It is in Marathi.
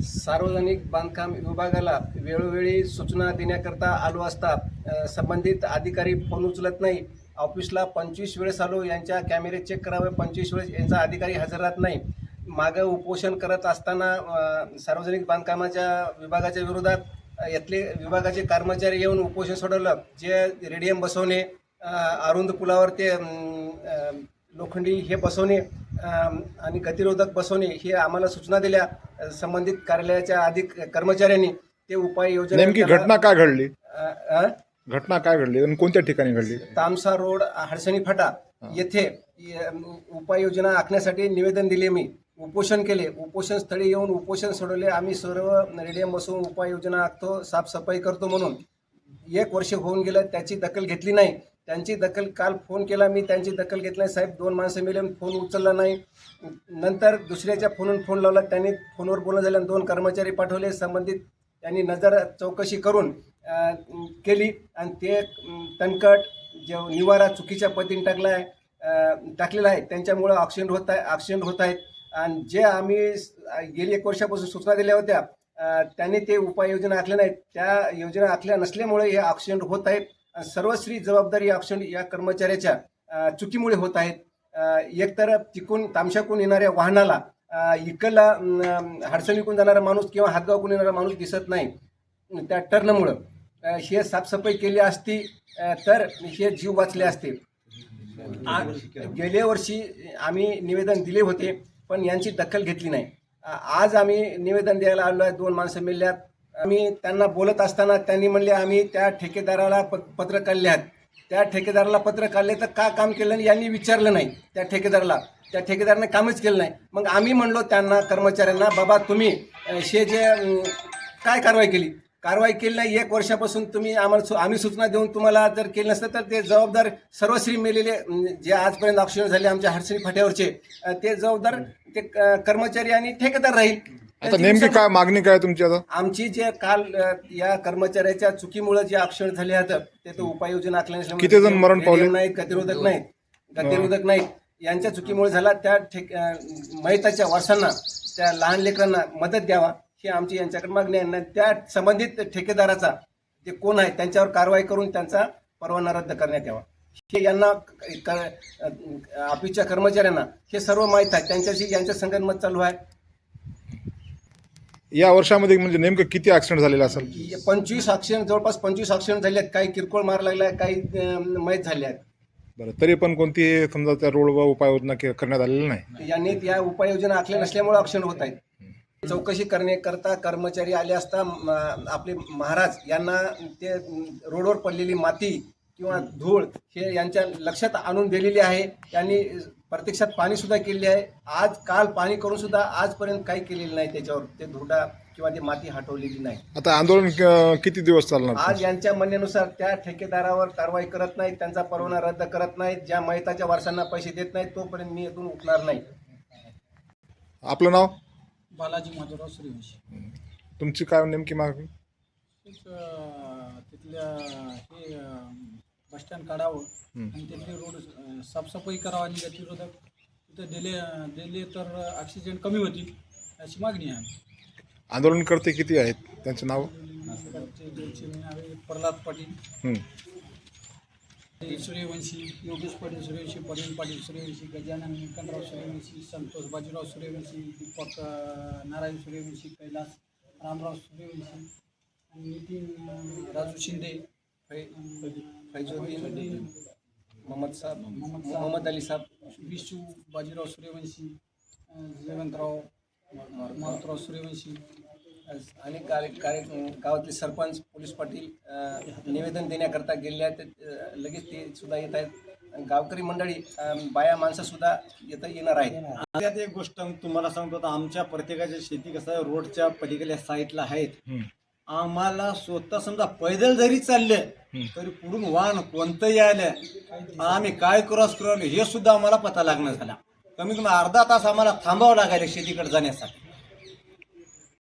सार्वजनिक बांधकाम विभागाला वेळोवेळी सूचना देण्याकरता आलो असता संबंधित अधिकारी फोन उचलत नाही. ऑफिसला 25 वेळेस आलो, यांच्या कॅमेरे चेक करावे, 25 वेळेस यांचा अधिकारी हजर राहत नाही. मागं उपोषण करत असताना सार्वजनिक बांधकामाच्या विभागाच्या विरोधात यातले विभागाचे कर्मचारी येऊन उपोषण सोडवलं. जे रेडियम बसवणे, अरुंद पुलावर ते लोखंडी हे बसवणे आणि गतिरोधक बसवणे हे आम्हाला सूचना दिल्या संबंधित कार्यालयाच्या कर्मचाऱ्यांनी. ते उपाययोजना नेमकी घटना काय घडली? घटना काय घडली आणि कोणत्या ठिकाणी घडली? तामसा रोड, हडसणी फाटा येथे उपाययोजना आखण्यासाठी निवेदन दिले. मी उपोषण केले, उपोषण स्थळी येऊन उपोषण सोडवले. आम्ही सर्व रेडियम बसवून उपाययोजना आखतो, साफसफाई करतो म्हणून 1 वर्ष होऊन गेलं, त्याची दखल घेतली नाही. त्यांची दखल काल फोन केला मी, त्यांची दखल घेतली नाही. साहेब 2 माणसं मिळून फोन उचलला नाही. नंतर दुसऱ्याच्या फोनवर लावला, त्यांनी फोनवर बोलणं झालं, 2 कर्मचारी पाठवले. संबंधित त्यांनी नजर चौकशी करून केली आणि ते तणकट जे निवारा चुकीच्या पद्धतीने टाकलेला आहे त्यांच्यामुळं ॲक्सिडेंट होत आहेत. आणि जे आम्ही गेली 1 वर्षापासून सूचना दिल्या होत्या त्यांनी ते उपाययोजना आखल्या नाहीत. त्या योजना आखल्या नसल्यामुळे हे ॲक्सिडेंट होत आहेत. सर्वस्वी जबाबदारी ॲक्सिडेंट या कर्मचाऱ्याच्या चुकीमुळे होत आहेत. एकतर तिकून तामशाकून येणाऱ्या वाहनाला इकडला हडसणीकून जाणारा माणूस किंवा हातगावकून येणारा माणूस दिसत नाही. त्या टर्नमुळं हे साफसफाई केली असती तर हे जीव वाचले असते. गेल्या वर्षी आम्ही निवेदन दिले होते पण यांची दखल घेतली नाही. आज आम्ही निवेदन द्यायला आलो आहे. 2 माणसं मिळल्यात. आम्ही त्यांना बोलत असताना त्यांनी म्हणले आम्ही त्या ठेकेदाराला पत्र काढले आहेत. त्या ठेकेदाराला पत्र काढले तर का काम केलं नाही यांनी विचारलं नाही. त्या ठेकेदाराने कामच केलं नाही. मग आम्ही म्हणलो त्यांना कर्मचाऱ्यांना, बाबा तुम्ही हे जे काय कारवाई केली नाही. 1 वर्षापासून आम्ही सूचना देऊन तुम्हाला जर केलं नसतं तर ते जबाबदार सर्वश्री मेलेले जे आजपर्यंत ॲक्सिडेंट झाले आमच्या हडसणी फाट्यावरचे ते जबाबदार ते कर्मचारी आणि ठेकेदार राहील. आता नेमकी काय मागणी काय तुमची? आता आमची जे काल या कर्मचाऱ्याच्या चुकीमुळे जे ॲक्सिडेंट झाले आहेत ते तो उपाययोजना आखल्याने किती जण मरण पावले नाहीत, गतिरोधक नाहीत यांच्या चुकीमुळे झाला. त्या मयताच्या वारसांना, त्या लहान लेकरांना मदत द्यावा ही आमची यांच्याकडे मागणी आहे. त्या संबंधित ठेकेदाराचा जे कोण आहे त्यांच्यावर कारवाई करून त्यांचा परवाना रद्द करण्यात यावा. हे यांना ऑफिसच्या कर्मचाऱ्यांना हे सर्व माहीत आहे. त्यांच्याशी यांचं संगनमत चालू आहे. या वर्षामध्ये म्हणजे नेमकं किती ॲक्सिडेंट झालेला असेल? 25 ॲक्सिडेंट, जवळपास 25 ॲक्सिडेंट झाले आहेत. काही किरकोळ मार लागला आहे, काही मयत झाले आहेत. बरं, तरी पण कोणती समजा त्या रोडवर उपाययोजना करण्यात आलेली नाही. यांनी या उपाययोजना आखल्या नसल्यामुळे ॲक्सिडेंट होत आहेत. चौकशी करण्याकरता कर्मचारी आले असता आपले महाराज यांना ते रोडवर पडलेली माती किंवा धूळ हे यांच्या लक्षात आणून दिलेली आहे. त्यांनी प्रत्यक्षात पाणी सुद्धा केले आहे. काल पाणी करून सुद्धा आजपर्यंत काही केलेलं नाही. त्याच्यावर ते धुडा किंवा ती माती हटवलेली नाही. आता आंदोलन किती दिवस चालणार? आज यांच्या म्हणण्यानुसार त्या ठेकेदारावर कारवाई करत नाहीत, त्यांचा परवाना रद्द करत नाहीत, ज्या मयताच्या वारसांना पैसे देत नाहीत तोपर्यंत मी इथून उठणार नाही. आपलं नाव? बालाजी माधवराव सूर्यवंशी. तुमची काय नेमकी मागणी? तिथल्या हे बसस्टँड काढावं आणि तिथले रोड साफसफाई करावं आणि गतिरोधक तिथं दिले तर ऑक्सिजन कमी होतील अशी मागणी आहे. आंदोलनकर्ते किती आहेत, त्यांचं नाव? प्रल्हाद पाटील सूर्यवंशी, योगेश पाटील सूर्यवंशी, प्रवीण पाटील सूर्यवंशी, गजानन निकनराव सूर्यवंशी, संतोष बाजीराव सूर्यवंशी, दीपक नारायण सूर्यवंशी, कैलास रामराव सूर्यवंशी आणि नितीन राजू शिंदे, फैजुद्दीन मोहम्मद अली साहेब, विशू बाजीराव सूर्यवंशी, जयवंतराव मारुतराव सूर्यवंशी आणि गावातले सरपंच, पोलीस पाटील निवेदन देण्याकरता गेले आहेत. लगेच ते सुद्धा येत आहेत. गावकरी मंडळी, बाया माणसं सुद्धा येणार आहेत. त्यात एक गोष्ट तुम्हाला सांगतो, तर आमच्या प्रत्येकाच्या शेती कसं रोडच्या पलीकडल्या साईडला आहेत. आम्हाला स्वतः समजा पैदल जरी चालले तरी पुढून वाहन कोणतंही आलं आम्ही काय क्रॉस करू हे सुद्धा आम्हाला पता लागणं झाला. कमीत कमी अर्धा तास आम्हाला थांबावं लागायला शेतीकडे जाण्यासाठी.